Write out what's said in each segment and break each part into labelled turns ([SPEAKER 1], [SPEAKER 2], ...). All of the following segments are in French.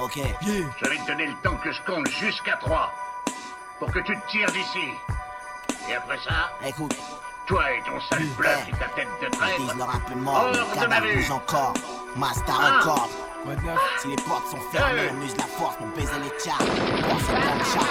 [SPEAKER 1] Ok.
[SPEAKER 2] Yeah.
[SPEAKER 3] Je vais te donner le temps que je compte jusqu'à 3 pour que tu te tires d'ici. Et après ça,
[SPEAKER 1] Écoute,
[SPEAKER 3] toi et ton sale bluff et ta tête de
[SPEAKER 1] ils
[SPEAKER 3] traître,
[SPEAKER 1] disent le rap est mort,
[SPEAKER 3] hors
[SPEAKER 1] le
[SPEAKER 3] de ma
[SPEAKER 1] cadavre
[SPEAKER 3] vue.
[SPEAKER 1] bouge encore. Master
[SPEAKER 3] Ah.
[SPEAKER 1] encore.
[SPEAKER 2] Quoi de neuf?
[SPEAKER 1] Si les portes sont fermées, on use la force pour baiser les chats. Pour c'est comme chat.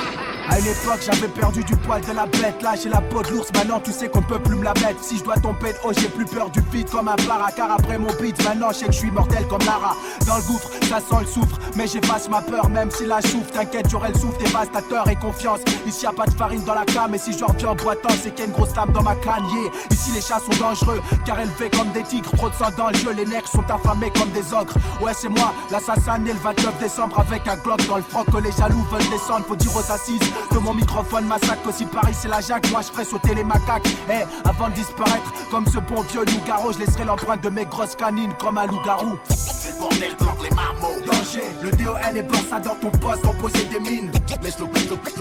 [SPEAKER 2] À une époque j'avais perdu du poil de la bête. Là j'ai la peau de l'ours, maintenant tu sais qu'on ne peut plus me la mettre. Si je dois tomber de haut j'ai plus peur du vide comme un para. Car après mon beat maintenant je sais que je suis mortel comme Lara. Dans le gouffre ça sent le soufre, mais j'efface ma peur. Même si la chouffe, t'inquiète j'aurai le souffle dévastateur et confiance. Ici y'a pas de farine dans la cam. Et si je reviens en boitant c'est qu'il y a une grosse lame dans ma canne, yeah. Ici les chats sont dangereux car élevés comme des tigres. Trop de sang dans le jeu, les nègres sont affamés comme des ogres. Ouais c'est moi l'assassin né le 29 décembre avec un Glock dans le froc. Que les jaloux veulent descendre, faut dire aux assises de mon microphone massacre. Aussi Paris c'est la Jacques, moi je ferai sauter les macaques. Eh, avant de disparaître comme ce bon vieux loup-garou, je laisserai l'empreinte de mes grosses canines comme un loup-garou.
[SPEAKER 1] C'est le bordel, planque les marmots.
[SPEAKER 2] Danger, le DON est blanc, ça dans ton poste, on posait des mines.
[SPEAKER 1] Laisse le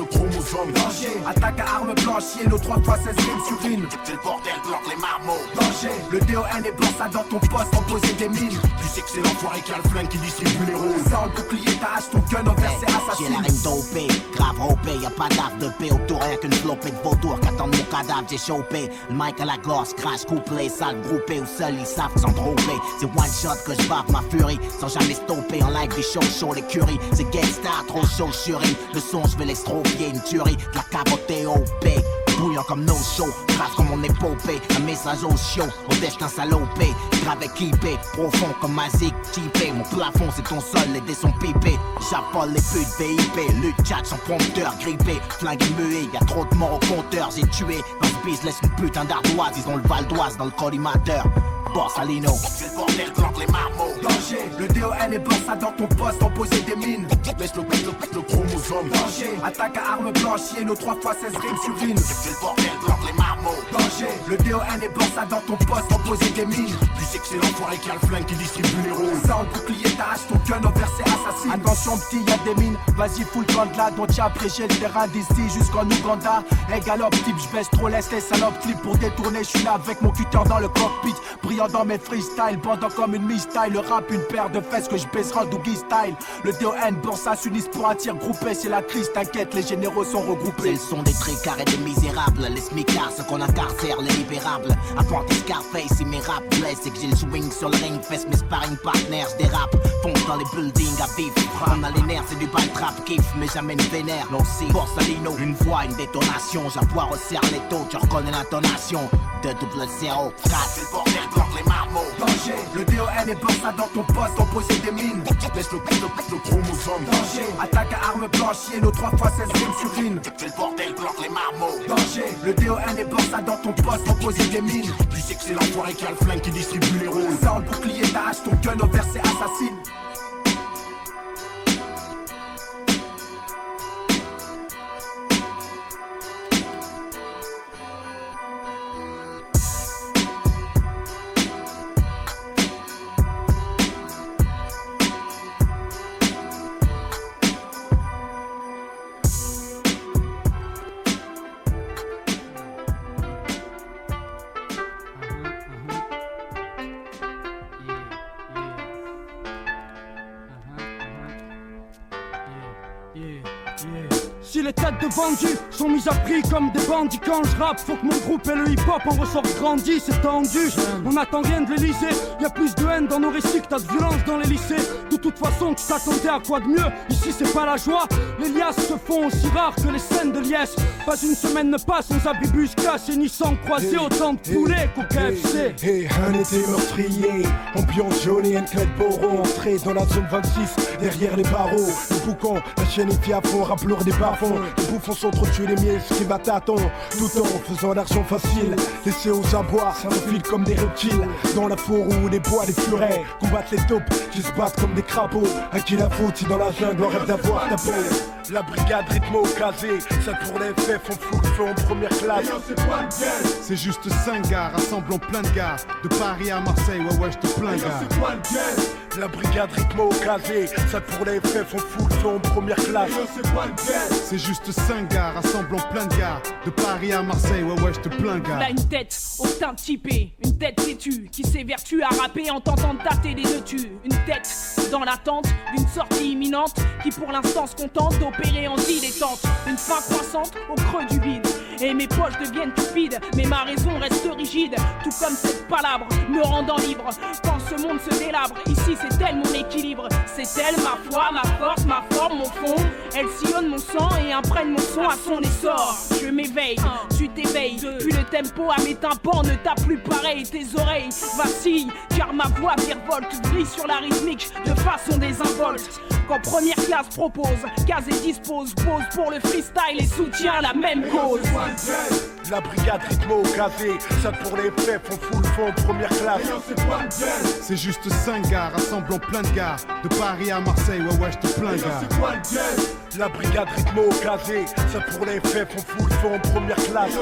[SPEAKER 1] chromosome.
[SPEAKER 2] Danger, attaque à armes blanchies, nos 3 fois 16 rimes sur une.
[SPEAKER 1] C'est le bordel, planque les marmots.
[SPEAKER 2] Danger, le DON est blanc, ça dans ton poste, on posait des mines.
[SPEAKER 1] Tu sais que c'est l'enfoiré qui a le flingue qui distribue les roses.
[SPEAKER 2] Sans le bouclier, t'arraches ton gun au verset
[SPEAKER 1] J'ai la
[SPEAKER 2] assassin.
[SPEAKER 1] rime dopée, grave ropée, y'a pas d'arbre de paix autour, rien qu'une flopée de vautours qu'attendent mon cadavre, j'ai chopé. Le mic à la gorge, crash, couplé, sale groupé, ou seuls ils savent s'en tromper. C'est one shot que je bave ma furie, sans jamais stopper en live des shows chaud, l'écurie. C'est gangsta, trop chaud, chérie. Le son, je vais l'extropier, une tuerie, de la carotte OP. Bouillant comme nos shows, grave comme mon épopée. Un message au show, au destin salopé. Grave équipé, profond comme Mazik, typé. Mon plafond c'est ton sol, les dés sont pipés. J'appelle les putes VIP, le chat sans prompteur grippé. Flingue muet, y'a trop de morts au compteur. J'ai tué, dans ce biz laisse une putain d'ardoise. Ils ont le Val d'Oise dans le collimateur. Borsalino, c'est le bordel, planque les marmots.
[SPEAKER 2] Danger, le DON est blanc, ça dans ton poste, on posait des mines.
[SPEAKER 1] Laisse le chromosome.
[SPEAKER 2] Danger, attaque à armes blanchies, nos 3 fois 16 rimes sur une.
[SPEAKER 1] C'est le bordel, planque les marmots.
[SPEAKER 2] Danger, le DON est blanc, ça dans ton poste, on posait des mines.
[SPEAKER 1] Tu sais que c'est l'enfoiré qui a le flingue qui distribue les roses.
[SPEAKER 2] Sans le bouclier, t'arraches ton gun au verset assassin. Attention petit, y'a des mines, vas-y full candelade. On tient après j'ai le terrain d'ici jusqu'en Ouganda. Hey galope type, j'baisse trop l'est, les salopes clip pour détourner. J'suis là avec mon cutter dans le cockpit, brillant dans mes freestyles, bandant comme une mi-style. Le rap, une paire de fesses que j'baisserai en doogie style. Le DON, Borsa s'unissent pour un tir groupé. C'est la crise, t'inquiète, les généraux sont
[SPEAKER 1] C'est
[SPEAKER 2] regroupés.
[SPEAKER 1] le son des tricards et des misérables. Les smicards, ceux qu'on incarcère, les libérables. Apporter Scarface et mes rap blessent. C'est que j'ai le swing sur le ring, fesse mes sparring partners. J'dérape, fonce dans les buildings à vif. On a les nerfs, c'est du bal trap kiff, mais jamais ne vénère. L'ossi, Borsalino, une voix, une détonation. J'appuie, resserre les taux, tu reconnais l'intonation. 2 double 0, 4, c'est le bordel, planque les marmots.
[SPEAKER 2] Danger, le DON est blanc, ça dans ton poste, on posait des mines.
[SPEAKER 1] Laisse le chromosome.
[SPEAKER 2] Danger, attaque à armes blanchies, nos 3 fois 16 rimes sur une.
[SPEAKER 1] C'est le bordel, planque les marmots.
[SPEAKER 2] Danger, le DON est blanc, ça dans ton poste, on posait des mines.
[SPEAKER 1] Tu sais que c'est l'enfoiré qui a le flingue qui distribue les roses.
[SPEAKER 2] Sans le bouclier, t'arraches ton gun au verset assassin.
[SPEAKER 4] Si les têtes de vendus sont mises à prix comme des bandits quand je rappe, faut que mon groupe et le hip-hop en ressortent grandi, c'est tendu. On n'attend rien de l'Elysée, y'a plus de haine dans nos récits que t'as de violence dans les lycées. De toute façon, tu t'attendais à quoi de mieux? Ici c'est pas la joie, les liasses se font aussi rares que les scènes de liesse. Pas une semaine ne passe sans abribus cassés ni sans croiser autant de poulets qu'au KFC.
[SPEAKER 5] Un été meurtrier, ambiance jaune et une clé de Boro. Entrée dans la zone 26, derrière les barreaux. Le boucan, la chaîne est à fond, rap lourd des bas-fonds. Les bouffons s'entretuent les miens, ce qui va t'attendre. Tout en faisant l'argent facile, laissés aux abois, ça refile comme des reptiles. Dans la forêt ou les bois, les furets combattent les taupes, qui se battent comme des crapauds. À qui la faute si dans la jungle on rêve d'avoir ta peau? La brigade rythmo casée, ça pour les FF, on fout le feu en première classe.
[SPEAKER 6] C'est juste 5 gars rassemblant plein de gars. De Paris à Marseille, ouais, j'te plains gars.
[SPEAKER 5] La brigade rythmo casée, ça pour les FF, on fout le feu en première classe.
[SPEAKER 6] C'est juste 5 gars rassemblant plein de gars. De Paris à Marseille, ouais, j'te plains
[SPEAKER 7] On a
[SPEAKER 6] gars.
[SPEAKER 7] une tête au teint typé, une tête têtue qui s'évertue à rapper en tentant de tâter les deux tu. Une tête dans l'attente d'une sortie imminente qui pour l'instant se contente d'opérer en dilettante. Une fin croissante au creux du vide. Et mes poches deviennent cupides, mais ma raison reste rigide. Tout comme cette palabre me rendant libre. Quand ce monde se délabre, ici c'est elle mon équilibre. C'est elle ma foi, ma force, ma forme, mon fond. Elle sillonne mon sang et imprègne mon son à son essor. Je m'éveille, tu t'éveilles. Puis le tempo à mes tympans ne tape plus pareil. Tes oreilles vacillent, car ma voix virevolte. Brille sur la rythmique de façon désinvolte. Quand première classe propose, case et dispose, pose pour le freestyle et soutient la même cause.
[SPEAKER 5] La brigade rythmo casé, ça pour les faits, font full fond, première classe.
[SPEAKER 6] C'est juste 5 gars rassemblant plein de gars. De Paris à Marseille, ouais, je te plains, gars.
[SPEAKER 5] La brigade rythmo casé, ça pour les faits, font full fond, première classe.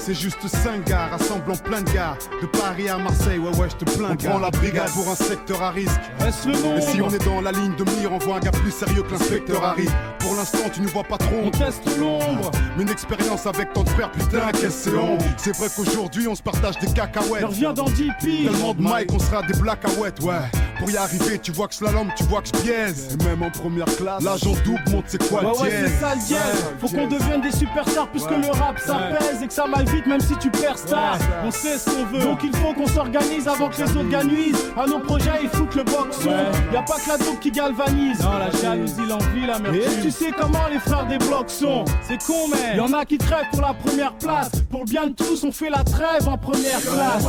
[SPEAKER 6] C'est juste 5 gars rassemblant plein de gars. De Paris à Marseille, ouais, je te plains, gars. On prend la brigade pour un secteur à risque. Et si on est dans la ligne de mire, on voit un gars plus sérieux que l'inspecteur Harry. Pour l'instant, tu ne vois pas trop.
[SPEAKER 4] On teste l'ombre.
[SPEAKER 6] Mais une expérience avec ton frère, putain, qu'est-ce que c'est. C'est vrai qu'aujourd'hui, on se partage des cacahuètes.
[SPEAKER 4] Je reviens dans 10 piges.
[SPEAKER 6] Tellement de Mike, on sera des blackaouettes, ouais. Pour y arriver, tu vois que slalom, tu vois que je pièse. Et même en première classe, l'agent double monte, c'est quoi le
[SPEAKER 4] ouais, c'est ça le dièse. Faut qu'on devienne des superstars puisque le rap ça pèse et que ça m'aille vite même si tu perds star. On sait ce qu'on veut. Donc il faut qu'on s'organise avant que les autres gagnent. À nos projets, ils foutent le boxon. Y'a pas que la dope qui galvanise. Non, la jalousie, l'envie, la merde. Et tu sais comment les frères des blocs sont. C'est con, mais y'en a qui trêvent pour la première place. Pour le bien de tous, on fait la trêve en première classe.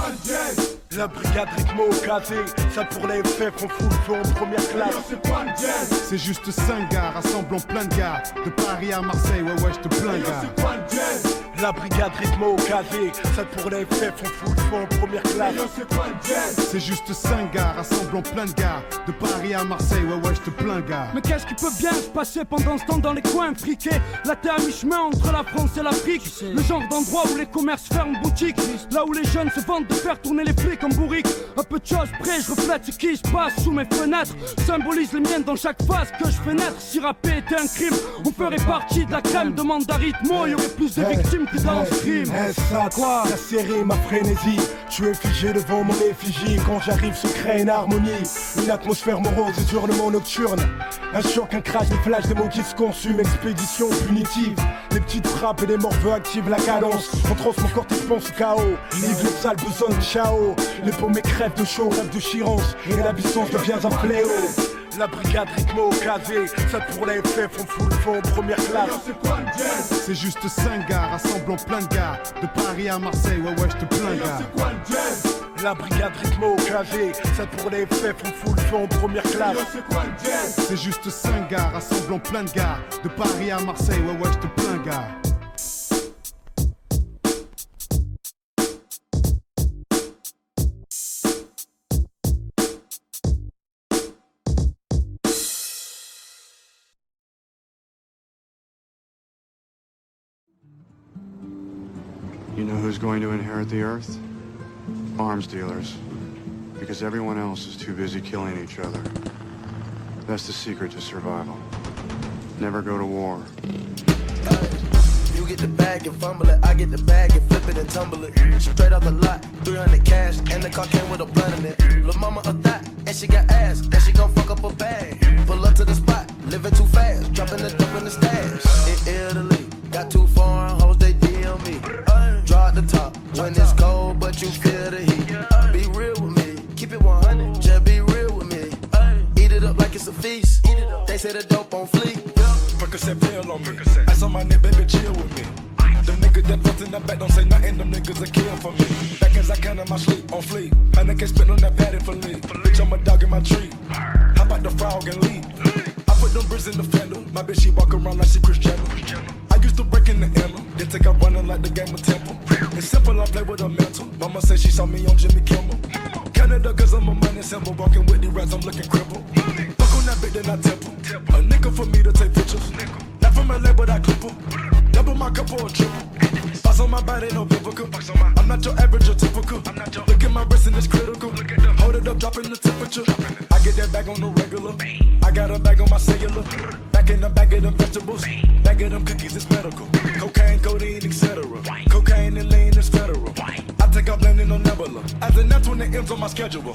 [SPEAKER 5] La brigade rythmo casé, ça pour les faits, font full fond, première classe.
[SPEAKER 6] C'est juste 5 gars rassemblant plein de gars. De Paris à Marseille, ouais, je te plains, gars.
[SPEAKER 5] La brigade rythmo casé, ça pour les faits, font full fond, première classe.
[SPEAKER 6] C'est juste 5 gars rassemblant plein de gars. De Paris à Marseille, ouais, je te plains, gars.
[SPEAKER 4] Mais qu'est-ce qui peut bien se passer pendant ce temps dans les coins friqués? Là t'es à mi-chemin entre la France et l'Afrique. Le genre d'endroit où les commerces ferment boutique. Là où les jeunes se vendent de faire tourner les flics en bourrique. Un peu de choses près, je reflète ce qui se passe sous mes fenêtres. Symbolise les miennes dans chaque phase que je fais naître. Si rapper était un crime, on ferait partie de la crème. Demande à rythmo, y'aurait plus de victimes que dans ce crime.
[SPEAKER 5] Ça quoi? T'as serré ma frénésie. Tu es figé devant mon effigie. Quand j'arrive se crée une harmonie. Une atmosphère morose, des hurlements nocturnes. Un choc, un crash, des flashs, des mots qui se consument. Expédition punitive. Les petites frappes et les morveux activent la cadence. On transe mon corps, pense au chaos. Livre le sale besoin de ciao. Les paumés crèvent de chaud, rêvent de chirance. Et l'absence devient un fléau. La brigade rythmo casé, ça pour les faits, font full fond, première classe.
[SPEAKER 6] C'est juste 5 gars rassemblant plein de gars. De Paris à Marseille, ouais, je te plains, gars.
[SPEAKER 5] La brigade rythmo casé, ça pour les faits, font full fond, première classe.
[SPEAKER 6] C'est juste 5 gars rassemblant plein de gars. De Paris à Marseille, ouais, je te plains, gars.
[SPEAKER 8] You know who's going to inherit the earth? Arms dealers. Because everyone else is too busy killing each other. That's the secret to survival. Never go to war.
[SPEAKER 9] You get the bag and fumble it, I get the bag and flip it and tumble it. Straight off the lot, 300 cash, and the car came with a blunt in it. Lil' mama a thot, and she got ass, and she gon' fuck up a bag. Pull up to the spot, living too fast, dropping the dope in the stash. In Italy, got too foreign hoes, they deal me. Draw the top when it's cold, but you feel the heat. Be real with me, keep it 100, just be real with me. Eat it up like it's a feast. They say the dope on fleek.
[SPEAKER 10] Percocet pill on me. Ice on my neck, baby, chill with me. Them niggas that bust in the back don't say nothing, them niggas a kill for me. Back as I count in my sleep, on fleek. And I can't spit on that padded for leave. Bitch, I'm a dog in my tree. Hop out the frog and leave. I put them bricks in the fender. My bitch, she walk around like she Cristiano. I used to break in the emblem. Then take out running like the game of Temple. It's simple, I play with a mental. Mama say she saw me on Jimmy Kimmel. Canada, cause I'm a money symbol. Walking with the rats, I'm looking crippled. Fuck on that bitch, then I temple. A nickel for me to take pictures. Not from LA, but I clip em. Double my cup or a triple. Box on my body, no biblical. I'm not your average or typical. Look at my wrist and it's critical. Hold it up, dropping the temperature. I get that bag on the regular. I got a bag on my cellular. Back in the bag of them vegetables. Bag of them cookies, it's medical. Cocaine, codeine, etc. Cocaine and lean is federal. I take out blending on Nebula. As a net when it ends on my schedule.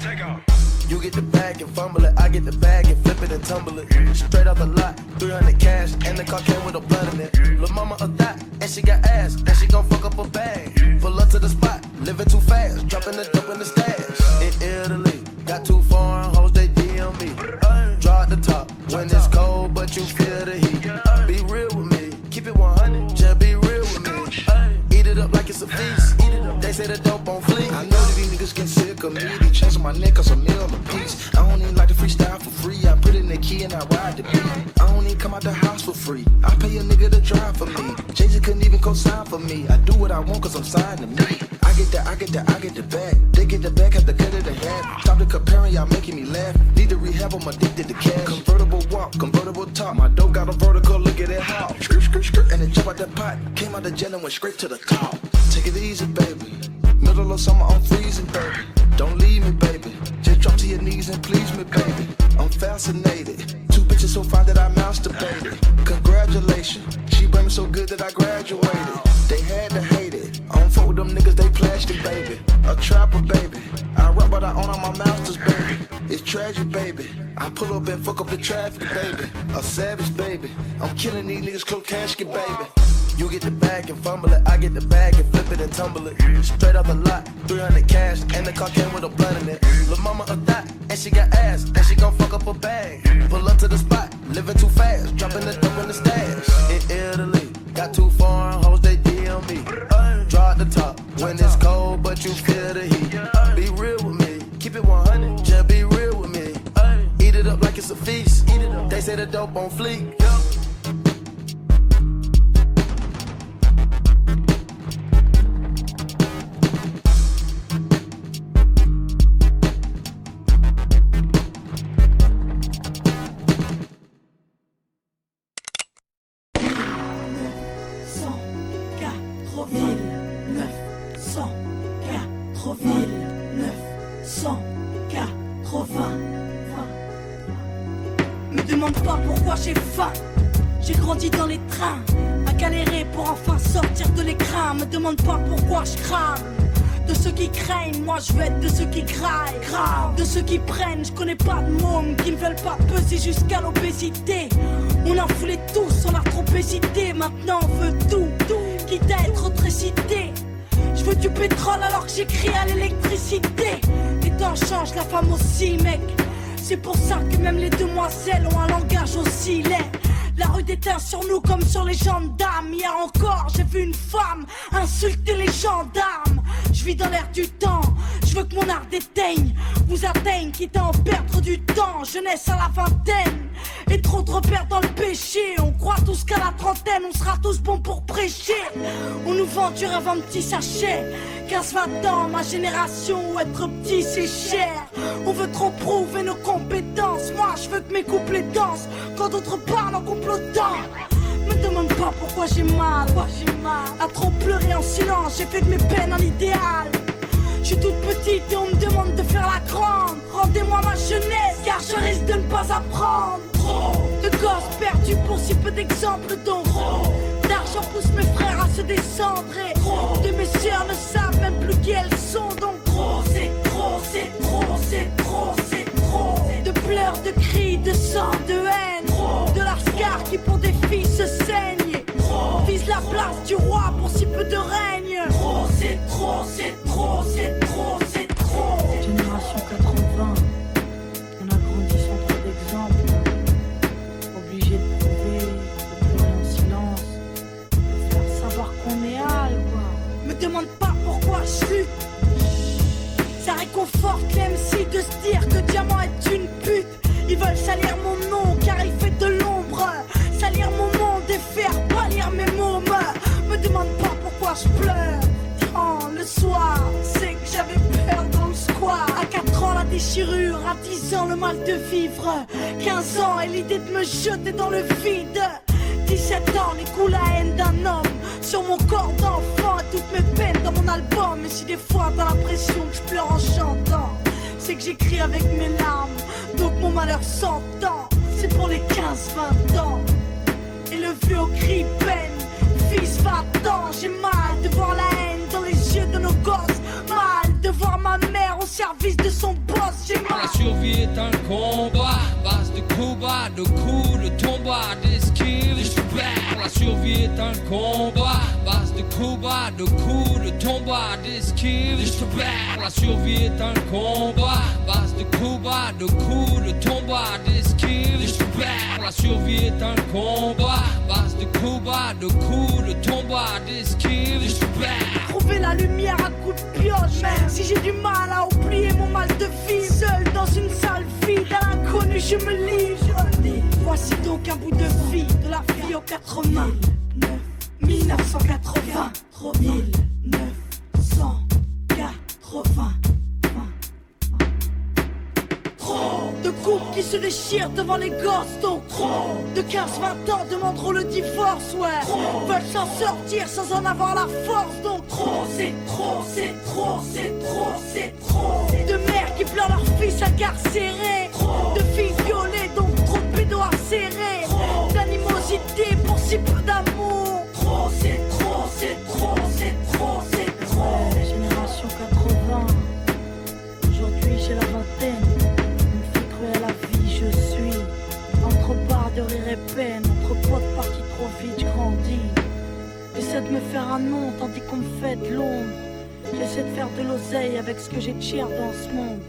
[SPEAKER 9] You get the bag and fumble it, I get the bag and flip it and tumble it. Straight out the lot, 300 cash, and the car came with a blood in it. Lil' mama a thot, and she got ass, and she gon' fuck up a bag. Pull up to the spot, living too fast, dropping the dope in the stash. In Italy, got too foreign hoes, they DM me. Draw at the top, when it's cold, but you feel the heat. Be real with me, keep it 100, just be real with me. Eat it up like it's a feast, they say the dope on fleek.
[SPEAKER 11] I know that these niggas get sick of me. They changing my neck cause a meal a piece. I don't even like to freestyle for free. I put in the key and I ride the beat. I don't even come out the house for free. I pay a nigga to drive for me. Jay-Z couldn't even co-sign for me. I do what I want cause I'm signed to me. I get the bag. They get the bag, have to cut it in half. Stop the comparing, y'all making me laugh. Need to rehab, I'm addicted to cash. Convertible walk, convertible top. My dope got a vertical, look at it how. Skirt, skirt, skirt, and then jump out that pot. Came out the jail and went straight to the top. Take it easy, baby. Middle of summer, I'm freezing, baby. Don't leave me, baby. Just drop to your knees and please me, baby. I'm fascinated. 2 bitches so fine that I masturbated. Congratulations. She bring me so good that I graduated. They had to hate it. I don't fuck with them niggas, they plastic, baby. A trapper, baby. I rap but I own all my masters, baby. It's tragic, baby. I pull up and fuck up the traffic, baby. A savage, baby. I'm killing these niggas, close casket, baby.
[SPEAKER 9] You get the bag and fumble it, I get the bag and flip it and tumble it. Straight out the lot, 300 cash, and the car came with a blood in it. Lil' mama a thot, and she got ass, and she gon' fuck up a bag. Pull up to the spot, living too fast, dropping the dope in the stash. In Italy, got too foreign hoes, they DM me. Draw at the top, when it's cold, but you feel the heat. Be real with me, keep it 100, just be real with me. Eat it up like it's a feast, they say the dope on fleek.
[SPEAKER 12] Me demande pas pourquoi j'ai faim. J'ai grandi dans les trains, à galérer pour enfin sortir de l'écran. Me demande pas pourquoi je crame. De ceux qui craignent, moi je veux être de ceux qui graillent. De ceux qui prennent, je connais pas de mômes qui ne veulent pas peser jusqu'à l'obésité. On en foulait tous, on a trop hésité. Maintenant on veut tout, quitte à être récité. Je veux du pétrole alors que j'écris à l'électricité. Les temps changent, la femme aussi, mec. C'est pour ça que même les demoiselles ont un langage aussi laid. La rue déteint sur nous comme sur les gendarmes. Hier encore j'ai vu une femme insulter les gendarmes. Je vis dans l'air du temps, je veux que mon art déteigne, vous atteigne, quitte à en perdre du temps. Jeunesse à la vingtaine, et trop de repères dans le péché. On croit tous qu'à la trentaine on sera tous bons pour prêcher. On nous vend du rêve en petits sachets. 15-20 ans, ma génération, où être petit c'est cher. On veut trop prouver nos compétences. Moi je veux que mes couplets dansent quand d'autres parlent en complotant. Me demande pas pourquoi j'ai mal, à trop pleurer en silence, j'ai fait de mes peines un idéal. Je suis toute petite et on me demande de faire la grande. Rendez-moi ma jeunesse car je risque de ne pas apprendre. Trop de gosses perdus pour si peu d'exemples dont d'argent pousse mes frères à se décentrer. De mes sœurs ne savent même plus qui elles sont. Donc trop, c'est trop, c'est trop, c'est trop, c'est trop. De pleurs, de cris, de sang, de haine. De lascar qui pour des filles se saignent. Vise la place du roi pour si peu de règne. Trop, c'est trop, c'est trop, c'est trop, c'est trop.
[SPEAKER 13] Génération 80, on a grandi sans trop d'exemples. Obligé de prouver, de pleurer en silence, de faire savoir qu'on est hal, quoi.
[SPEAKER 12] Me demande pas pourquoi je lutte. Ça réconforte l'MC de se dire que Diamant est une pute. Ils veulent salir mon nom car il fait de l'ombre. Salir mon monde et faire pâlir mes mômes. Me demande pas pourquoi je pleure. Oh, le soir, c'est que j'avais peur dans le square. À 4 ans la déchirure, à 10 ans le mal de vivre. 15 ans et l'idée de me jeter dans le vide. 17 ans, les coups, la haine d'un homme. Sur mon corps d'enfant et toutes mes peines dans mon album. Et si des fois dans la pression que je pleure en chantant, c'est que j'écris avec mes larmes. Donc mon malheur s'entend. C'est pour les 15-20 ans. Et le vieux au cri peine. Fils va-t'en, j'ai mal de voir la haine dans les yeux de nos gosses. Mal de voir ma mère au service de son boss. J'ai mal.
[SPEAKER 14] La survie est un combat, base de combat, de coups, de tomba, d'esquive, de super. La survie est un combat, base de combat, de coups, de tomba, d'esquive, de super. La survie est un combat, base de combat, de coups, de tomba, d'esquive, de super. La survie est un combat, base de combat, de coups, de tomba, d'esquive, de super.
[SPEAKER 12] Trouver la lumière à coups de pioche, même si j'ai du mal à oublier mon mal de vie. Seul dans une salle vide, à l'inconnu je me livre. Voici donc un bout de vie de la fille aux 80. 1980, 1980. Trop de couples qui se déchirent devant les gosses, donc trop de 15-20 ans demanderont le divorce, ouais. Veulent s'en sortir sans en avoir la force, donc trop, c'est trop, c'est trop, c'est trop, c'est trop. De mères qui pleurent leur fils incarcéré, de filles violées, donc trop de pédos harcérés, d'animosité pour si peu d'amour. Trop, c'est trop, c'est trop, c'est trop, c'est trop.
[SPEAKER 13] Génération 80, aujourd'hui j'ai la vingtaine. Une fille cruelle à la vie, je suis entre barres de rire et peine, entre potes partis trop vite, je grandis. J'essaie de me faire un nom tandis qu'on me fait de l'ombre. J'essaie de faire de l'oseille avec ce que j'ai de cher dans ce monde.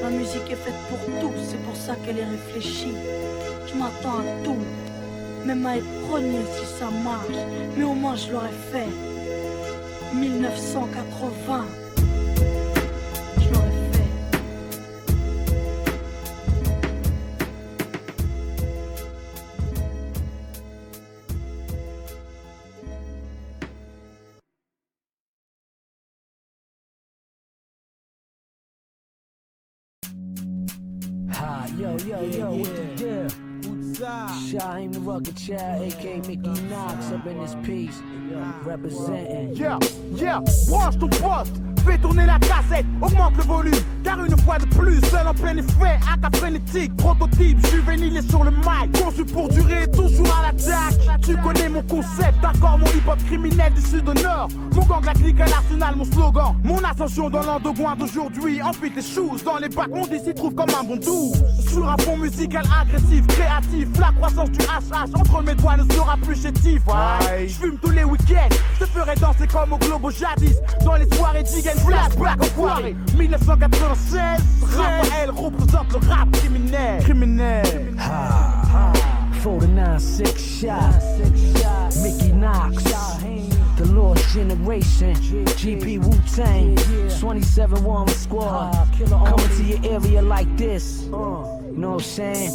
[SPEAKER 13] Ma musique est faite pour tous, c'est pour ça qu'elle est réfléchie. Je m'attends à tout, même à être premier si ça marche, mais au moins je l'aurais fait. 1980, je l'aurais fait.
[SPEAKER 15] Ha, yo, what the deal? Shaheem the Rugged Child, aka Mickey Knox, up in this piece, representing.
[SPEAKER 2] Yeah, branche ton poste, fais tourner la cassette, augmente le volume, car une fois de plus, seul en plein effet, acte frénétique, prototype, juvénile et sur le mic, conçu pour durer, toujours à l'attaque. Tu connais mon concept, d'accord, mon hip-hop criminel du sud au nord, mon gang, la clique à l'arsenal, mon slogan, mon ascension dans l'endogouin d'aujourd'hui, ensuite les choses dans les bacs, on s'y trouve comme un bon doux. Sur un fond musical agressif, créatif, la croissance du HH entre mes doigts ne sera plus chétif. Ouais. Je fume tous les week-ends, je te ferai danser comme au Globo jadis, dans les soirées Jigen, flashback enfoiré. 1996, Raphaël représente le rap criminel.
[SPEAKER 15] Ha, 49-6 shot, Mickey Knox, the Lost Generation, GP Wu-Tang, 27-1 squad, coming to your area like this, you know what I'm saying?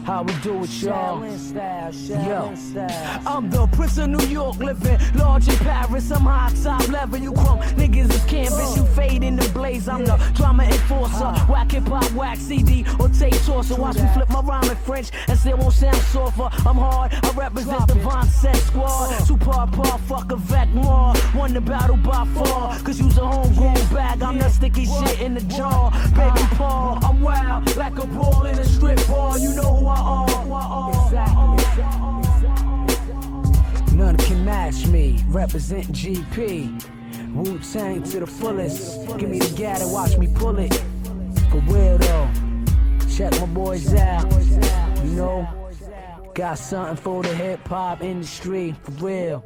[SPEAKER 15] How we do it, y'all? Yo, I'm the Prince of New York, living large in Paris. I'm high top level, you crumb niggas is canvas. You fade in the blaze, I'm the drama enforcer. Whack hip hop, whack CD or tape torso. Watch me flip my rhyme in French and still won't sound softer. I'm hard, I represent the Von Set Squad. Super par, fuck a vet noir. Won the battle by far, cause you's a homegrown bag. I'm the sticky shit in the jar. Baby Paul, I'm wild, like a ball in a strip bar. You know who I am. None can match me, representing GP. Wu-Tang to the fullest. Give me the gat and watch me pull it. For real though, check my boys out. You know, got something for the hip-hop industry. For real,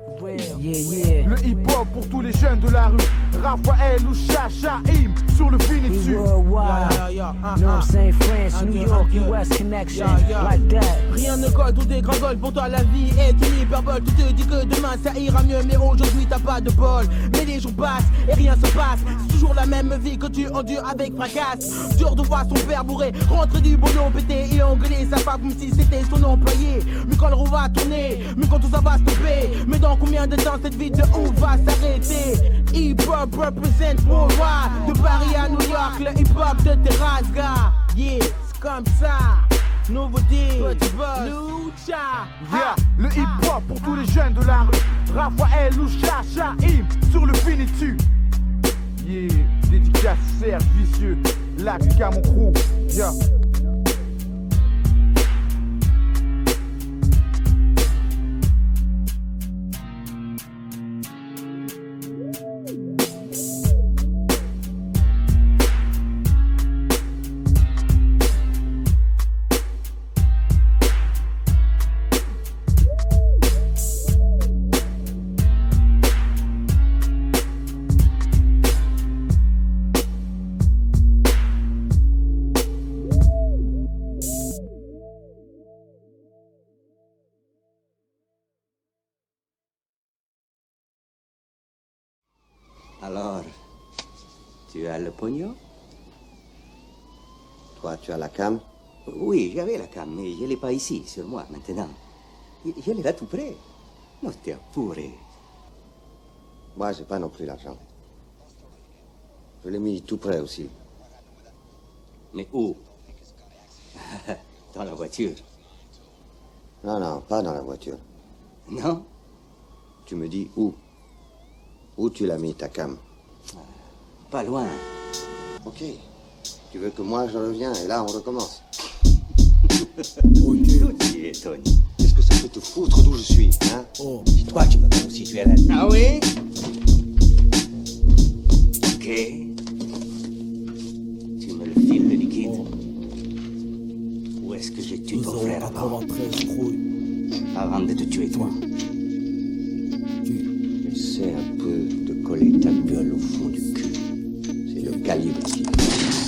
[SPEAKER 15] yeah.
[SPEAKER 2] Le hip-hop pour tous les jeunes de la rue. Raphaël ou Shaheem sur le finitu.
[SPEAKER 15] Worldwide, you know what I'm saying? France, New York, US connection, like that.
[SPEAKER 16] Rien ne colle, tout dégringole, pour toi la vie est une hyperbole. Tu te dis que demain ça ira mieux, mais aujourd'hui t'as pas de bol. Mais les jours passent et rien se passe. C'est toujours la même vie que tu endures avec fracas. Dur de voir son père bourré, rentrer du boulot, pété et engueuler sa femme comme si c'était son employé. Mais quand le roue va tourner, mais quand tout ça va stopper. Mais dans combien de temps cette vie de ouf va s'arrêter? Hip-hop represent worldwide. De Paris à New York, le hip-hop de terrasse, gars. Yeah, c'est comme ça. Nouveau deal, Lucha.
[SPEAKER 2] Yeah, le hip-hop pour tous les jeunes de la rue. Raphaël ou Shaheem sur le finitu. Yeah, dédicace Serge Vicieux, la clique à mon crew. Yeah.
[SPEAKER 17] Tu as le pognon?
[SPEAKER 18] Toi, tu as la cam?
[SPEAKER 17] Oui, j'avais la cam, mais je l'ai pas ici, sur moi, maintenant. Je l'ai là tout près. Non, t'es apuré.
[SPEAKER 18] Moi, j'ai pas non plus l'argent. Je l'ai mis tout près aussi.
[SPEAKER 17] Mais où? Dans la voiture.
[SPEAKER 18] Non, non, pas dans la voiture.
[SPEAKER 17] Non?
[SPEAKER 18] Tu me dis où? Où tu l'as mis, ta cam?
[SPEAKER 17] Pas loin.
[SPEAKER 18] Ok. Tu veux que moi je reviens et là on recommence?
[SPEAKER 17] D'où tu es, Tony?
[SPEAKER 18] Qu'est-ce que ça peut te foutre d'où je suis, hein?
[SPEAKER 17] Oh, c'est toi qui vas me situer là. Ah oui? Ok. Tu me le files, le liquide. Où est-ce que j'ai tué ton frère avant de te tuer, toi?
[SPEAKER 18] Essaie un peu de coller ta gueule au fond du cul. C'est le calibre qui...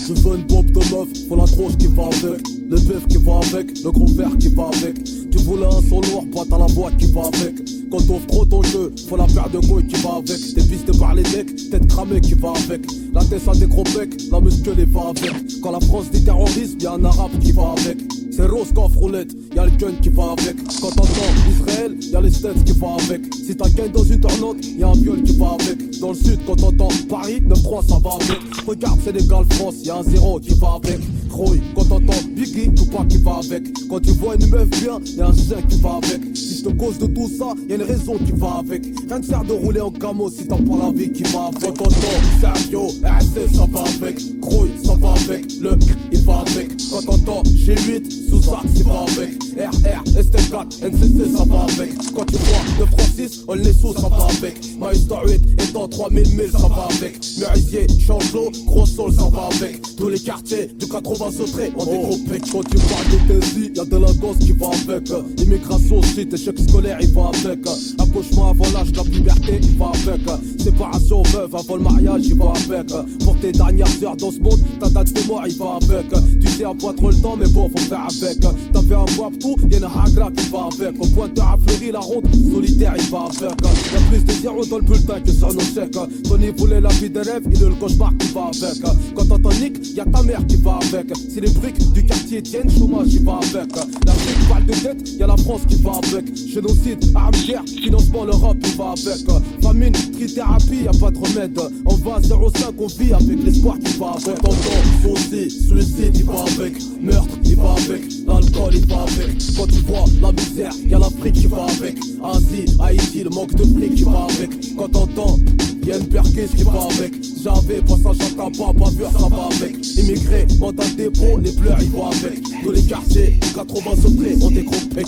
[SPEAKER 19] Je veux une bombe de meuf, faut la tronche qui va avec, le bœuf qui va avec, le gros verre qui va avec. Tu voulais un son lourd, pas t'as la boîte qui va avec. Quand t'offres trop ton jeu, faut la paire de couilles qui va avec. T'es pisté par les decks, tête cramée qui va avec. La tête à des gros becs, la musculée va avec. Quand la France dit terrorisme, y'a un arabe qui va avec. C'est rose coffre roulette, y'a le gun qui va avec. Quand t'entends Israël, y'a les States qui va avec. Si t'as gain dans une tournante, y'a un viol qui va avec. Dans le sud, quand t'entends Paris, 9-3 ça va avec. Regarde Sénégal, France, y'a un 0 qui va avec. Croy, quand t'entends Biggie, Tupac qui va avec. Quand tu vois une meuf bien, y'a un 5 qui va avec. Si je te cause de tout ça, y'a une raison qui va avec. Rien ne sert de rouler en camo si t'as pas la vie qui va avec. Quand t'entends Sergio, RC ça va avec. Croy, ça va avec. Le il va avec. Quand t'entends G8, Sous-Sac, il va avec. RR, ST4, NCC, ça va avec. Quand tu vois 2 Francis, on les sous, ça va avec. Maïsta 8, étant 3000 000, ça va avec. Murisier, Changeau, Gros Sol, ça va avec. Tous les quartiers du 80 sauterés, on dégroupé. Quand tu parles de Tési, y'a délinquance qui va avec. Immigration, shit, échec scolaire, il va avec. Accouchement avant l'âge de la puberté, il va avec. Séparation veuve avant le mariage, il va avec. Pour tes dernières heures dans ce monde, ta date de mort, il va avec. Tu sais à pas trop le temps, mais bon, faut faire avec. T'as fait un wap tout, y'a une hagra qui va avec. Au pointeur à Fleury, la ronde, solitaire, il va avec. Y'a plus de zéro dans le bulletin que sur nos chèques. Tony voulait la vie des rêves, il est le cauchemar qui va avec. Quand t'entends Nick, y'a ta mère qui va avec. Si les briques du quartier tiennent, chômage, il va avec. L'Afrique parle de dette, y'a la France qui va avec. Génocide, armes, guerre, financement, l'Europe, il va avec. Famine, trithérapie, y'a pas de remède. On va à 0,5, on vit avec l'espoir qui va avec. T'entends saucé, suicide, il va avec. Meurtre, il va avec. L'alcool, il va avec. Quand tu vois la misère, y'a l'Afrique qui va avec. Asie, Haïti, le manque de fric qui va avec. Quand t'entends, y'a une perquise qui va avec. J'avais passage à tabac, bavure, ça va avec. Immigré, mandat de dépôt, les pleurs, ils vont avec. Tous les quartiers, 80 sauterés, on dégroupé.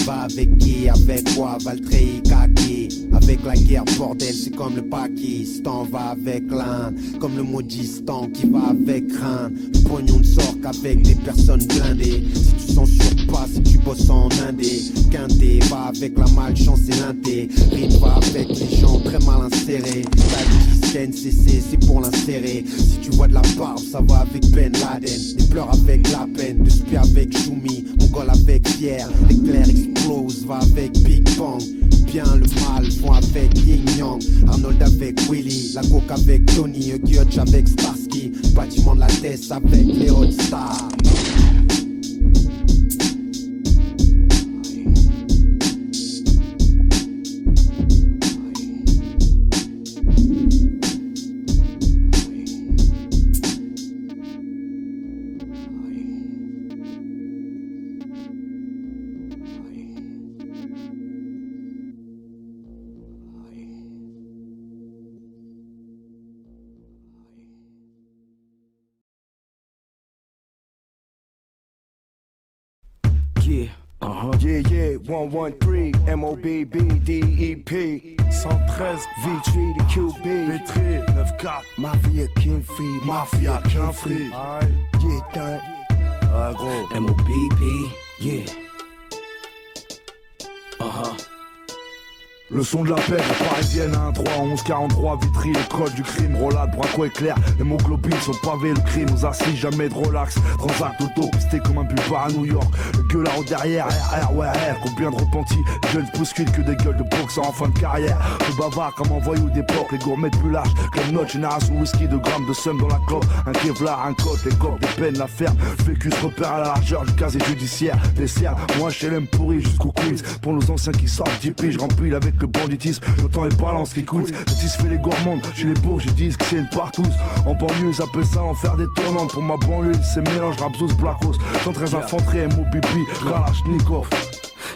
[SPEAKER 20] Va avec qui, avec quoi, Valtteri, Kaki. Avec la guerre, bordel, c'est comme le Pakistan. Va avec l'Inde, comme le maudistan qui va avec Rhin. Le pognon ne sort qu'avec des personnes blindées. Si tu censures pas, si tu bosses en indé. Quinté, va avec la malchance et l'inté. Rite, va avec les gens très mal insérés. Ta NCC, c'est pour l'insérer. Si tu vois de la barbe, ça va avec Ben Laden. Les pleurs avec la peine, de spi avec Choumi. Mongol avec Pierre, l'éclair explose, va avec Big Bang. Bien le mal, vont avec Yin Yang. Arnold avec Willy, la coke avec Tony, Gyotch avec Starsky. Bâtiment de la Tess avec les Hot Stars.
[SPEAKER 5] Yeah, yeah, 113, MOBBDEP 113, V3, the QB B3, 9-4, Mafia King Free, Mafia King Free. Yeah, done. Gros.
[SPEAKER 15] MOBB, yeah.
[SPEAKER 21] Le son de la paix, la parisienne 1-3-11-43, Vitry, le code du crime, roulade, braco éclair, l'hémoglobine sur le pavé, le crime aux assises, jamais de relax, transact auto, pisté comme un pupard à New York, le gueulard au derrière, combien de repentis, des jeunes bousculent que des gueules de boxeurs en fin de carrière, le bavard comme un voyou d'époque, les gourmets de plus lâches, club note, génération whisky, 2 grammes de seum dans la clope, un Kevlar, un cote, les coques, des peines, la ferme, vécu se repère à la largeur du casier judiciaire, des cerfs, moi HLM pourri jusqu'au Queens, pour nos anciens qui sortent 10 piges, remplis avec le banditisme, j'entends les balances qui coûtent, satisfait les gourmandes, chez les bourgs j'ai dit que c'est une partouze, en banlieue ils appellent ça en faire des tournantes, pour ma banlieue c'est mélange Rapsos, Blackos, 113 infanterie, MOBB, Kalashnikov.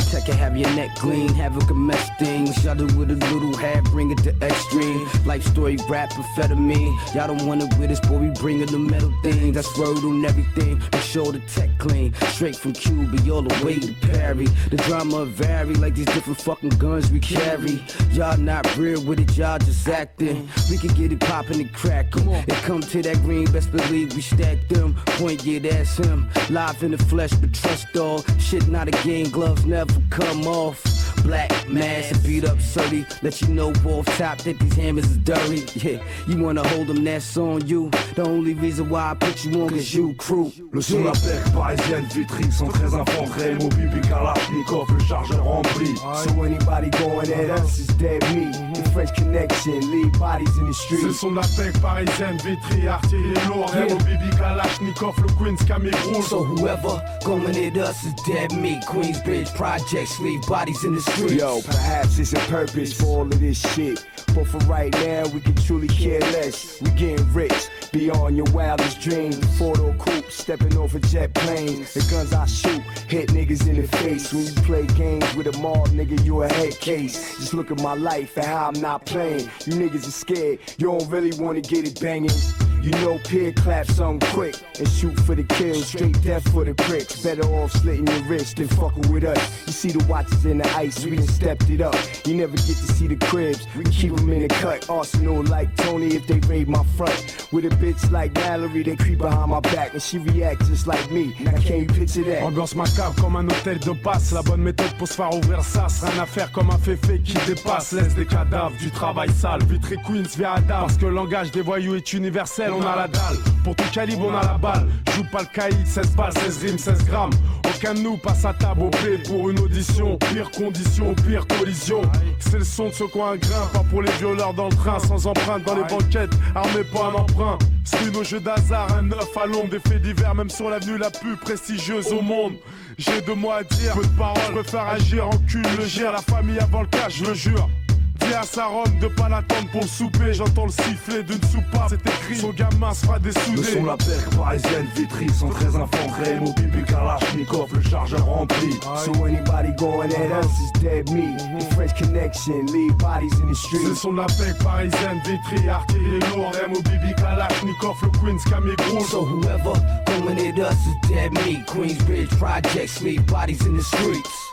[SPEAKER 15] Check it, have your neck clean, have a mess thing. Shut it with a little hat, bring it to extreme. Life story, rap, amphetamine. Y'all don't want it with us, boy, we bringin' the metal thing. That's road on everything, the show the tech clean. Straight from Cuba, all the way to Paris. The drama vary like these different fucking guns we carry. Y'all not real with it, y'all just acting. We can get it poppin' and crackin'. It come to that green, best believe we stack them. Point, yeah, that's him. Live in the flesh, but trust all. Shit not a game, gloves never come off. Black mask and beat up 30. Let you know off top that these hammers is dirty. Yeah, you wanna hold them, that's on you. The only reason why I put you on cause you crew.
[SPEAKER 21] Le son de la PEC parisienne, Vitry, 113 infanterie, MOBB, Kalashnikov, le chargeur rempli.
[SPEAKER 5] So anybody going at us is dead meat. The French connection, leave bodies in the street.
[SPEAKER 6] C'est le son de la PEC parisienne, Vitry, artillerie lourde, MOBB, Kalashnikov, le Queens, Camille Rouge.
[SPEAKER 15] So whoever going at us is dead meat. Queensbridge projects, leave bodies in the street.
[SPEAKER 5] Yo, perhaps it's a purpose for all of this shit. But for right now, we can truly care less. We getting rich, beyond your wildest dreams. Four-door coupe, stepping off a jet plane. The guns I shoot, hit niggas in the face. When you play games with a mob, nigga, you a head case. Just look at my life and how I'm not playing. You niggas are scared, you don't really wanna get it banging. You know, peer clap something quick and shoot for the kill, straight death for the pricks. Better off slitting your wrist than fucking with us. You see the watches in the ice, we done stepped it up. You never get to see the cribs, we keep them in the cut. Arsenal like Tony if they raid my front. With a bitch like Mallory, they creep behind my back and she reacts just like me. Now can you picture that?
[SPEAKER 6] Ambiance macabre comme un hôtel de passe. La bonne méthode pour se faire ouvrir ça. Rien à faire comme un féfé qui dépasse. Laisse des cadavres, du travail sale. Vitry Queens via Adam. Parce que le langage des voyous est universel, on a la dalle. Pour tout calibre, on a la balle. Joue pas le caïd, 16 balles, 16 rimes, 16 grammes. Aucun de nous passe à table au blé pour une audition. Pire condition, pire collision. C'est le son de ceux qui ont un grain. Pas pour les violeurs dans le train, sans empreinte dans les banquettes. Armés pas un emprunt. C'est nos jeux d'hasard, un œuf à l'ombre. Des faits divers, même sur l'avenue la plus prestigieuse au monde. J'ai 2 mots à dire, peu de paroles, je préfère agir en cul, le gire. La famille avant le cash, je le jure. Dis à sa Rome de pas l'attendre pour le souper. J'entends le sifflet d'une soupape, c'est écrit, son gamin se fera dessouder.
[SPEAKER 21] Le son de la PEC parisienne, Vitry, 113 infanterie, MOBB, Kalashnikov, le chargeur rempli.
[SPEAKER 5] So anybody going at us is dead meat. The French connection, leave bodies in the street.
[SPEAKER 6] C'est le son de la PEC parisienne, Vitry, artillerie lourde, MOBB, Kalashnikov, le Queens, Camille Rouge.
[SPEAKER 15] So whoever going at us is dead meat. Queensbridge projects, leave bodies in the streets.